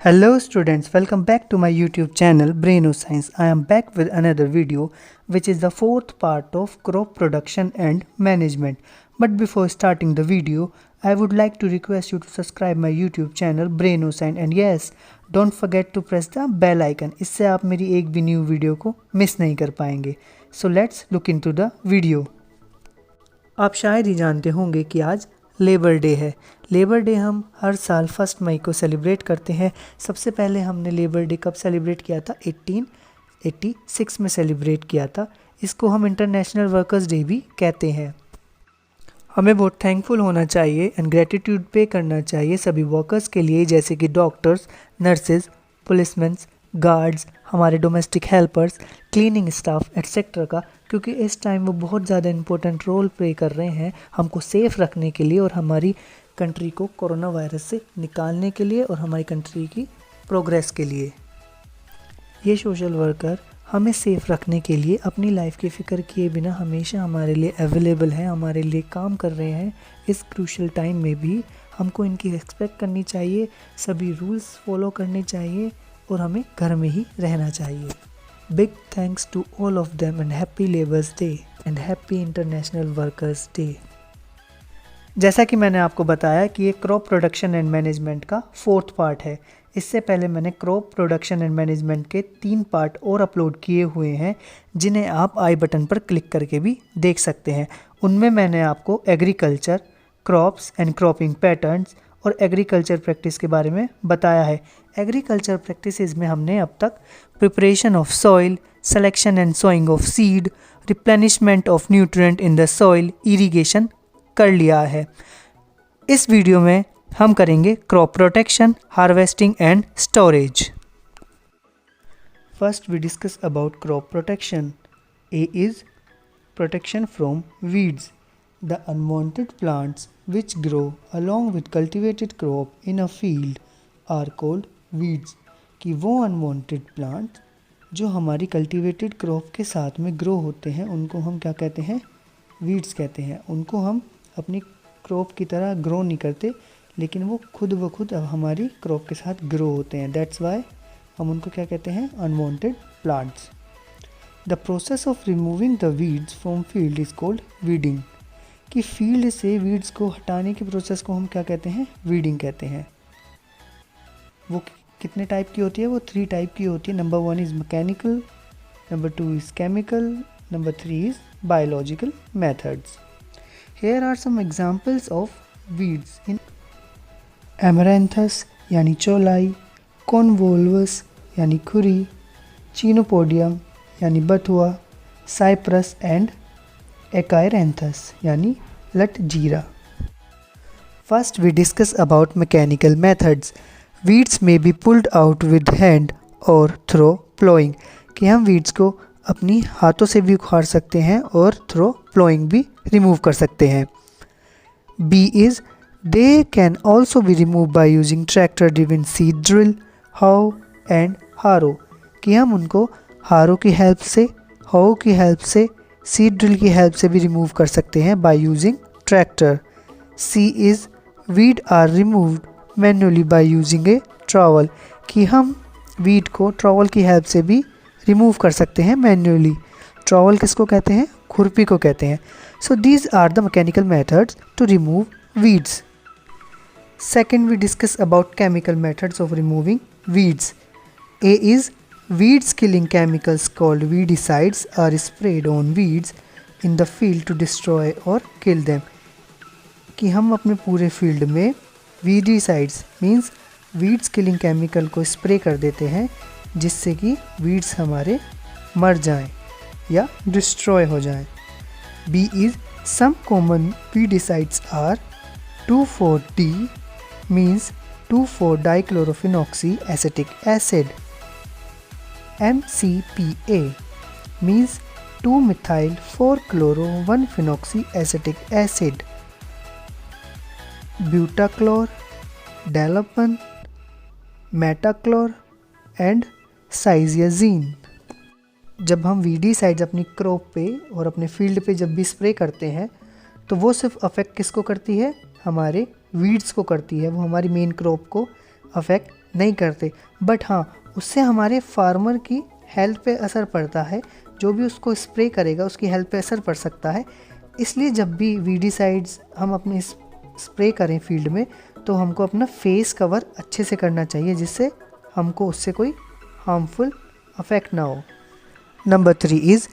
Hello students, welcome back to my YouTube channel Braino Science. I am back with another video which is the fourth part of crop production and management. But before starting the video, I would like to request you to subscribe my YouTube channel Braino Science and yes, don't forget to press the bell icon. इससे आप मेरी एक भी new video को miss नहीं कर पाएंगे. So let's look into the video. आप शायद ही जानते होंगे कि आज लेबर डे है। लेबर डे हम हर साल 1 मई को सेलिब्रेट करते हैं। सबसे पहले हमने लेबर डे कब सेलिब्रेट किया था? 1886 में सेलिब्रेट किया था। इसको हम इंटरनेशनल वर्कर्स डे भी कहते हैं। हमें बहुत थैंकफुल होना चाहिए एंड ग्रेटिट्यूड पे करना चाहिए सभी वर्कर्स के लिए, जैसे कि डॉक्टर्स, नर्सेज, पुलिसमैन, गार्ड्स, हमारे domestic helpers, cleaning staff etcetera का, क्योंकि इस टाइम वो बहुत ज़्यादा इम्पोर्टेंट रोल प्ले कर रहे हैं हमको सेफ़ रखने के लिए और हमारी कंट्री को कोरोना वायरस से निकालने के लिए और हमारी कंट्री की प्रोग्रेस के लिए। ये सोशल वर्कर हमें सेफ़ रखने के लिए अपनी लाइफ की फ़िक्र किए बिना हमेशा हमारे लिए अवेलेबल हैं, हमारे लिए काम कर रहे हैं। इस क्रूशल टाइम में भी हमको इनकी रिस्पेक्ट करनी चाहिए, सभी रूल्स फॉलो करने चाहिए और हमें घर में ही रहना चाहिए। Big thanks to all of them and happy labours day and happy international workers day. जैसा कि मैंने आपको बताया कि ये क्रॉप प्रोडक्शन एंड मैनेजमेंट का फोर्थ पार्ट है। इससे पहले मैंने क्रॉप प्रोडक्शन एंड मैनेजमेंट के 3 पार्ट और अपलोड किए हुए हैं, जिन्हें आप आई बटन पर क्लिक करके भी देख सकते हैं। उनमें मैंने आपको agriculture, crops and cropping patterns और एग्रीकल्चर प्रैक्टिस के बारे में बताया है। एग्रीकल्चर प्रैक्टिसेस में हमने अब तक preparation of soil, selection and sowing of seed, replenishment of nutrient in the soil, irrigation कर लिया है। इस वीडियो में हम करेंगे crop protection, harvesting and storage. First we discuss about crop protection. A is protection from weeds, the unwanted plants which grow along with cultivated crop in a field are called weeds। कि वो unwanted plant जो हमारी cultivated crop के साथ में grow होते हैं उनको हम क्या कहते हैं? वीड्स कहते हैं। उनको हम अपनी क्रॉप की तरह ग्रो नहीं करते, लेकिन वो खुद ब खुद अब हमारी क्रॉप के साथ ग्रो होते हैं। दैट्स वाई हम उनको क्या कहते हैं? Unwanted plants. The process of removing the weeds from field is called weeding. कि फील्ड से वीड्स को हटाने के प्रोसेस को हम क्या कहते हैं? वीडिंग कहते हैं। वो कितने टाइप की होती है? वो 3 टाइप की होती है। Number 1 is mechanical, number 2 is chemical, number 3 is biological methods. Here are some examples of weeds in amaranthus यानी चौलाई, कॉन्वोल्वस यानी खुरी, चीनोपोडियम यानी बथुआ, साइप्रस एंड एकायरैंथस यानी लटजीरा। First we discuss about mechanical methods. Weeds may be pulled out with hand और through ploughing. कि हम वीड्स को अपनी हाथों से भी उखाड़ सकते हैं और थ्रो प्लोइंग भी रिमूव कर सकते हैं। B is they can also be remove by using tractor driven seed drill, hoe and harrow. कि हम उनको हारो की हेल्प से, हाउ की हेल्प से, सीड ड्रिल की हेल्प से भी रिमूव कर सकते हैं by using tractor. C is weed are removed manually by using a trowel. कि हम वीड को ट्रॉवल की हेल्प से भी रिमूव कर सकते हैं मैन्युअली। ट्रॉवल किसको कहते हैं? खुरपी को कहते हैं। So these are the mechanical methods to remove weeds. Second we discuss about chemical methods of removing weeds. A is weeds killing chemicals called weedicides are sprayed on weeds in the field to destroy or kill them। कि हम अपने पूरे field में weedicides means weeds killing chemical को spray कर देते हैं, जिससे कि weeds हमारे मर जाएं या डिस्ट्रॉय हो जाएं। B is some common weedicides are 2,4-D means 2,4-dichlorophenoxy acetic acid, MCPA means 2-methyl-4-chloro-1-phenoxy acetic acid, butachlor, dalapan, metachlor and cyziazine। जब हम वीडीसाइड्स अपनी क्रॉप पे और अपने फील्ड पे जब भी स्प्रे करते हैं तो वो सिर्फ अफेक्ट किसको करती है? हमारे वीड्स को करती है। वो हमारी मेन क्रॉप को अफेक्ट नहीं करते, बट हाँ उससे हमारे फार्मर की हेल्थ पे असर पड़ता है, जो भी उसको स्प्रे करेगा उसकी हेल्थ पे असर पड़ सकता है। इसलिए जब भी वीडीसाइड्स हम अपने स्प्रे करें फील्ड में, तो हमको अपना फेस कवर अच्छे से करना चाहिए, जिससे हमको उससे कोई हार्मफुल अफेक्ट ना हो। Number 3 is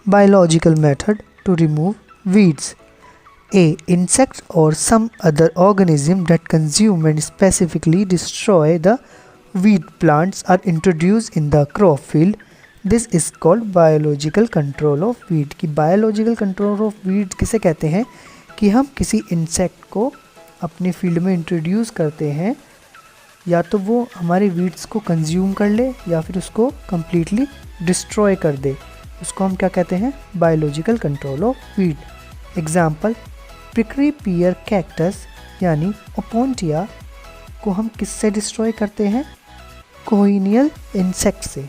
biological method to remove weeds. A. Insects or some other organism that consume and specifically destroy the weed plants are introduced in the crop field. This is called biological control of weed। कि biological control of weed किसे कहते हैं कि हम किसी insect को अपने field में इंट्रोड्यूस करते हैं, या तो वो हमारे वीड्स को कंज्यूम कर ले या फिर उसको कम्प्लीटली डिस्ट्रॉय कर दे, उसको हम क्या कहते हैं, biological control of weed. Example, prickly pear cactus यानी ओपोन्टिया को हम किससे डिस्ट्रॉय करते हैं, कोइनियल इंसेक्ट से।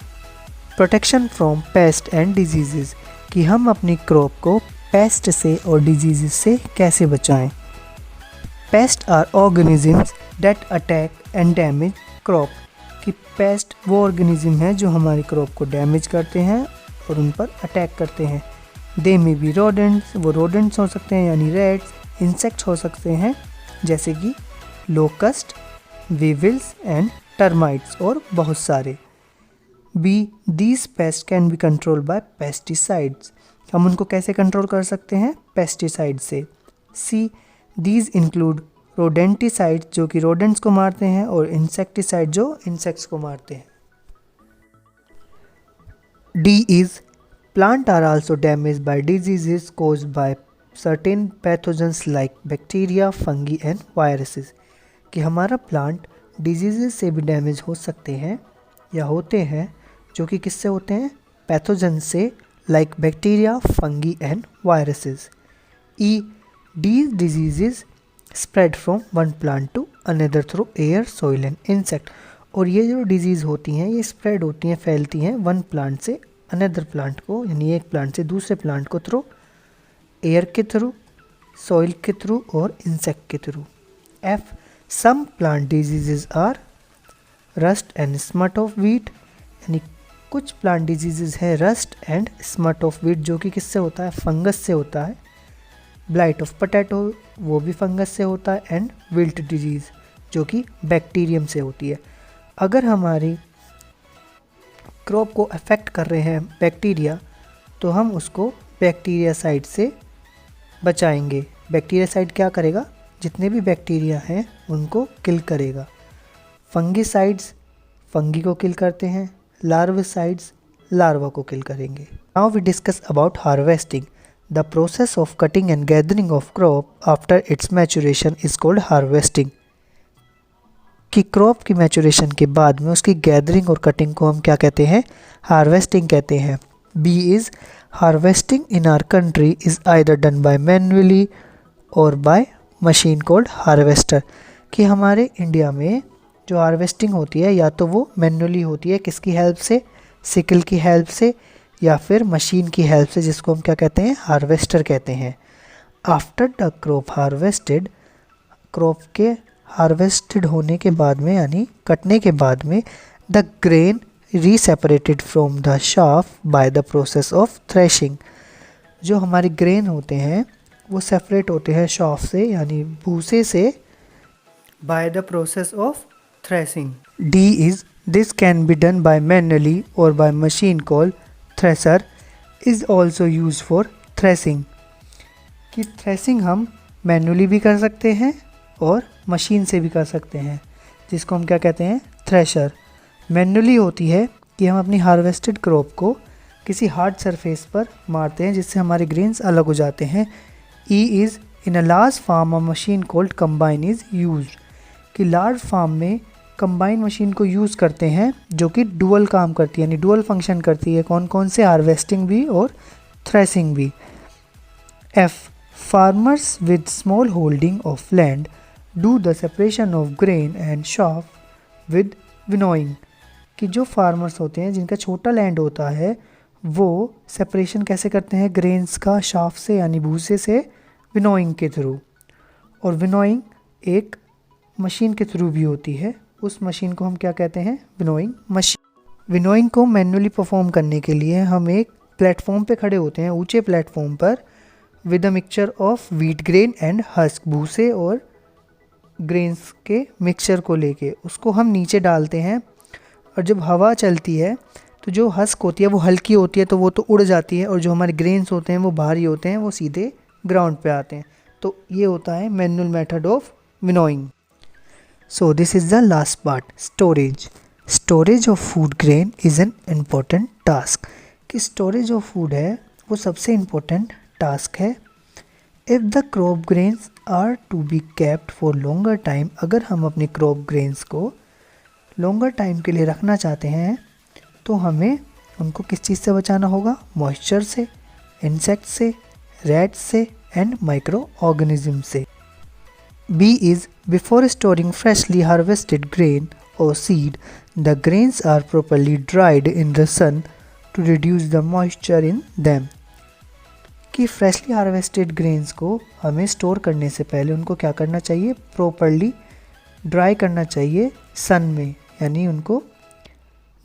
Protection from pest and disease, कि हम अपनी क्रॉप को पेस्ट से और डिजीज़ से कैसे बचाएं। Pest are organisms that attack and damage crop, कि पेस्ट वो ऑर्गेनिज्म हैं जो हमारी क्रॉप को डैमेज करते हैं और उन पर अटैक करते हैं। दे में बी रोडेंट्स, वो रोडेंट्स हो सकते हैं यानी रैट्स, इंसेक्ट्स हो सकते हैं जैसे कि लोकस्ट, वीविल्स एंड टर्माइट्स और बहुत सारे। B, these pest can be control by pesticides, हम उनको कैसे कंट्रोल कर सकते हैं, पेस्टिसाइड से। सी, दीज इंक्लूड रोडेंटिसाइड्स, जो कि रोडेंट्स को मारते हैं, और इंसेक्टिसाइड जो इंसेक्ट्स को मारते हैं। D is plant are also damage by diseases caused by certain pathogens like bacteria, fungi and viruses, कि हमारा प्लांट डिजीजेस से भी डैमेज हो सकते हैं या होते हैं, जो कि किससे होते हैं, पैथोजेंस से, like bacteria, fungi and viruses. E, these diseases spread from one plant to another through air, soil and insect, और ये जो डिजीज़ होती हैं ये स्प्रेड होती हैं, फैलती हैं वन प्लांट से अनदर प्लांट को, यानी एक प्लांट से दूसरे प्लांट को थ्रू एयर के थ्रू, सॉइल के थ्रू और इंसेक्ट के through. F, some plant diseases are rust and smut of wheat, यानी कुछ प्लांट डिजीजेज हैं rust and smut of wheat, जो कि किससे होता है, फंगस से होता है। ब्लाइट ऑफ पोटैटो, वो भी फंगस से होता है। एंड विल्ट डिजीज़, जो कि बैक्टीरियम से होती है। अगर हमारी क्रॉप को अफेक्ट कर रहे हैं बैक्टीरिया, तो हम उसको बैक्टीरियासाइड से बचाएंगे। बैक्टीरियासाइड क्या करेगा, जितने भी बैक्टीरिया हैं उनको किल करेगा। फंगिसाइड्स फंगी को किल करते हैं, लार्विसाइड्स लार्वा को किल करेंगे। Now we discuss about harvesting. The process of cutting and gathering of crop after its maturation is called harvesting। कि क्रॉप की मैचुरेशन के बाद में उसकी गैदरिंग और कटिंग को हम क्या कहते हैं, हार्वेस्टिंग कहते हैं। B is harvesting in our country is either done by manually और बाय मशीन कॉल्ड हार्वेस्टर, कि हमारे इंडिया में जो हार्वेस्टिंग होती है या तो वो मैनुअली होती है, किसकी हेल्प से, सिकल की हेल्प से, या फिर मशीन की हेल्प से, जिसको हम क्या कहते हैं, हार्वेस्टर कहते हैं। After the crop harvested, crop के हार्वेस्टेड होने के बाद में यानी कटने के बाद में, the grain is separated from the chaff by the process of threshing, जो हमारे ग्रेन होते हैं वो सेपरेट होते हैं शाफ से यानी भूसे से, by the process of threshing. D is this can be done by manually और by machine called thresher is also use for threshing, कि थ्रेसिंग हम मैनुअली भी कर सकते हैं और मशीन से भी कर सकते हैं, जिसको हम क्या कहते हैं, थ्रेशर। मैनुअली होती है कि हम अपनी हार्वेस्टेड क्रॉप को किसी हार्ड सरफेस पर मारते हैं, जिससे हमारे ग्रेन्स अलग हो जाते हैं। E is in a large farm a machine called combine is used, कि लार्ज फार्म में कंबाइन मशीन को यूज़ करते हैं, जो कि डुअल काम करती है, यानी डुअल फंक्शन करती है। कौन कौन से, हार्वेस्टिंग भी और थ्रेसिंग भी। F, farmers with small holding of land do the separation of grain and shaft with winnowing, कि जो फार्मर्स होते हैं जिनका छोटा लैंड होता है वो सेपरेशन कैसे करते हैं, ग्रेन्स का शाफ से यानी भूसे से, विनोइंग के थ्रू। और विनोइंग एक मशीन के थ्रू भी होती है, उस मशीन को हम क्या कहते हैं? Winnowing machine. विनोइंग को मैन्युअली परफॉर्म करने के लिए हम एक प्लेटफॉर्म पे खड़े होते हैं, ऊंचे प्लेटफॉर्म पर, with a mixture of wheat grain and husk, भूसे और ग्रेन्स के मिक्सचर को लेके उसको हम नीचे डालते हैं। और जब हवा चलती है तो जो हस्क होती है वो हल्की होती है, तो वो तो उड़ जाती है, और जो हमारे ग्रेन्स होते हैं वो भारी होते हैं, वो सीधे ग्राउंड पे आते हैं। तो ये होता है manual method of winnowing. So this is the last part, storage. Storage of food grain is an important task. कि स्टोरेज ऑफ फूड है वो सबसे इम्पोर्टेंट टास्क है। If the crop grains are to be kept for longer time, अगर हम अपने crop grains को longer time के लिए रखना चाहते हैं तो हमें उनको किस चीज़ से बचाना होगा? मॉइस्चर से, इंसेक्ट से, रैट्स से एंड माइक्रो ऑर्गेनिज्म से। B is before storing freshly harvested grain or seed, the grains are properly dried in the sun to reduce the moisture in them. कि फ्रेशली हार्वेस्टेड ग्रेन्स को हमें store करने से पहले उनको क्या करना चाहिए? प्रॉपरली ड्राई करना चाहिए सन में, यानी उनको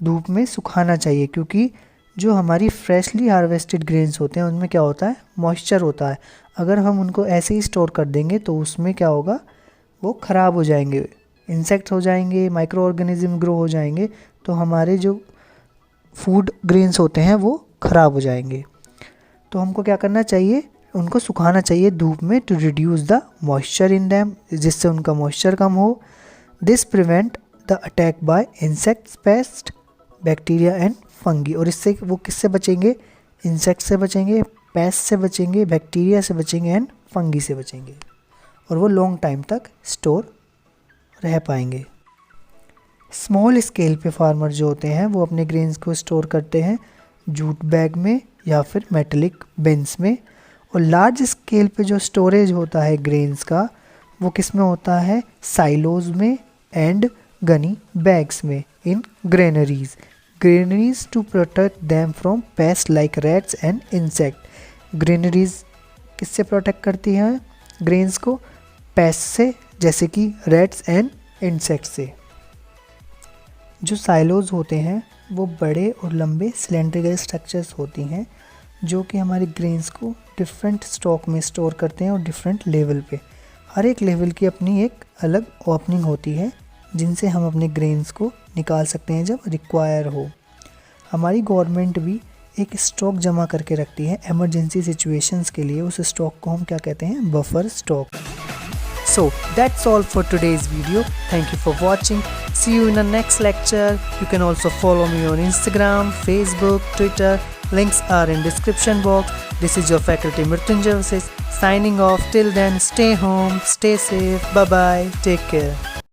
धूप में सुखाना चाहिए, क्योंकि जो हमारी फ्रेशली हार्वेस्टेड ग्रेन्स होते हैं उनमें क्या होता है? मॉइस्चर होता है। अगर हम उनको ऐसे ही स्टोर कर देंगे तो उसमें क्या होगा? वो ख़राब हो जाएंगे, इंसेक्ट्स हो जाएंगे, माइक्रो ऑर्गेनिज्म ग्रो हो जाएंगे, तो हमारे जो फूड ग्रेन्स होते हैं वो ख़राब हो जाएंगे। तो हमको क्या करना चाहिए? उनको सुखाना चाहिए धूप में, to reduce the moisture in them, जिससे उनका मॉइस्चर कम हो। This prevent the attack by insects, pest, bacteria and fungi. और इससे वो किससे बचेंगे? इंसेक्ट से बचेंगे, पेस्ट से बचेंगे, बैक्टीरिया से बचेंगे एंड फंगी से बचेंगे, और वो लॉन्ग टाइम तक स्टोर रह पाएंगे। स्मॉल स्केल पे फार्मर जो होते हैं वो अपने ग्रेन्स को स्टोर करते हैं जूट बैग में या फिर मेटलिक बिन्स में, और लार्ज स्केल पे जो स्टोरेज होता है ग्रेन्स का वो किस में होता है? साइलोज में एंड गनी बैग्स में, in granaries. Granaries to protect them from pest like rats and insect. Granaries किससे प्रोटेक्ट करती हैं ग्रेन्स को? पेस्ट से, जैसे कि रैट्स एंड इंसेक्ट से। जो साइलोज होते हैं वो बड़े और लंबे सिलेंड्रिकल स्ट्रक्चर्स होती हैं जो कि हमारे ग्रेन्स को डिफरेंट स्टॉक में स्टोर करते हैं, और डिफरेंट लेवल पे। हर एक लेवल की अपनी एक अलग ओपनिंग होती है जिनसे हम अपने ग्रेन्स को निकाल सकते हैं जब रिक्वायर हो। हमारी गवर्नमेंट भी एक स्टॉक जमा करके रखती है इमरजेंसी सिचुएशंस के लिए। उस स्टॉक को हम क्या कहते हैं? Buffer stock. So that's all for today's video. Thank you for watching. See you in the next lecture. You can also follow me on Instagram, Facebook, Twitter. Links are in description box. This is your faculty Mrityunjay signing off. Till then, stay home, stay safe. Bye bye. Take care.